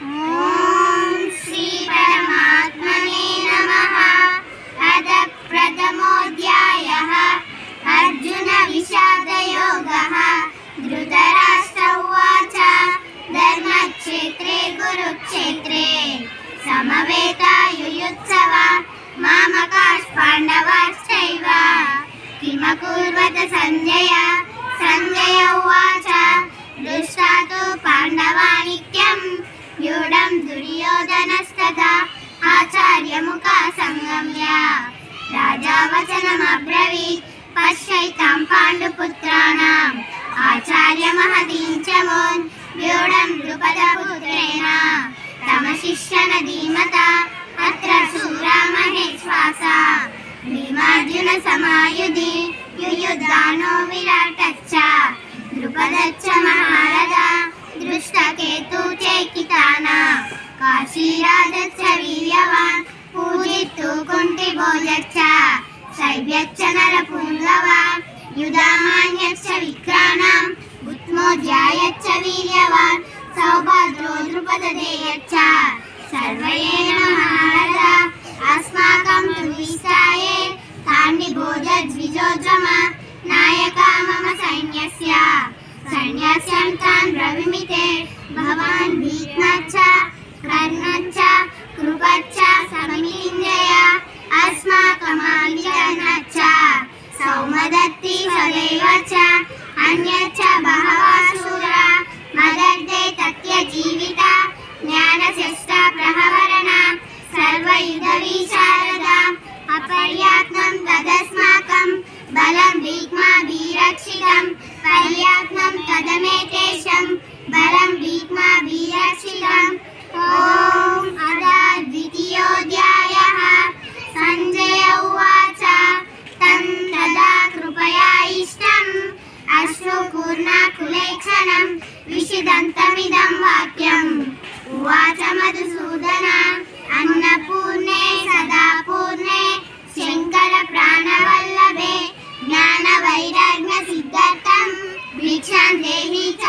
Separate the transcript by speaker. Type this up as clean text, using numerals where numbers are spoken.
Speaker 1: ఓం శ్రీ పరమాత్మనే నమః. అథ ప్రథమోऽధ్యాయః. అర్జున విషాదయోగః. ధృతరాష్ట్ర ఉవాచ ధర్మక్షేత్రే కురుక్షేత్రే సమవేతాయుయుత్సవ మామకాః పాండవాశ్చైవ కిమకుర్వత సంజయ. సంజయ ఉవాచ దృష్టా తు పాండవానిత్యం వ్యూఢం దుర్యోధనస్తథా ఆచార్యముఖా సంగమ్య రాజా వచనమబ్రవీత్ పశ్యైతాం పాండుపుత్రాణాం ఆచార్యమహతీం చ మోన్ వ్యూఢం ద్రుపదపుత్రేణ తమ శిష్యన ధీమత అత్ర శూరా మహేశ్వాసా భీమార్జున సమాయుధి యుయుద్ధానో విరాటశ్చ ద్రుపదశ్చ మహారథ దృష్టకేతు చైకితానా కాశీరాజశ్చ వీర్యవాన్ పూజిత్తు కుంటిభోజశ్చ శైవ్యశ్చ నరపుంగవాన్ యుధామాన్యశ్చ విక్రాణాం ఉత్మోజ్యాయశ్చ వీర్యవాన్ సౌభద్రో ద్రుపదదేయశ్చ సర్వయేన మహారథ అస్మాకం తు విస్తాయే కాండిభోజద్విజోత్తమ నాయకా మమ సైన్యస్య. సైన్యస్యం తాన్ బ్రవీమితే భవాన్ భీష్మశ్చ కర్ణశ్చ కృపశ్చ సమితింజయ అస్మాకమాలికర్ణశ్చ సౌమదత్తి సదైవ చ అన్యశ్చ బహవః శూరా మదర్దే తత్య జీవిత జ్ఞానశస్త్ర ప్రహవరణ సర్వయుధ విశారద అపర్యాత్మం తదస్మాకం బలం భీక్మాభిరక్షితం పర్యాత్మం తదమేతేషం బలం భీక్మాభిరక్షితం. ఓం అథ ద్వితీయోऽధ్యాయః. సంజయ ఉవాచ తం తదా కృపయాయిష్టం అశ్రుపూర్ణాకులేక్షణం విషిదంతమిదం వాక్యం. ఉవాచ మధుసూదన అన్నపూర్ణే సదా పూర్ణే శంకర ప్రాణవల్లభే జ్ఞాన వైరాగ్య సిద్ధార్థం భిక్షాం దేహి చ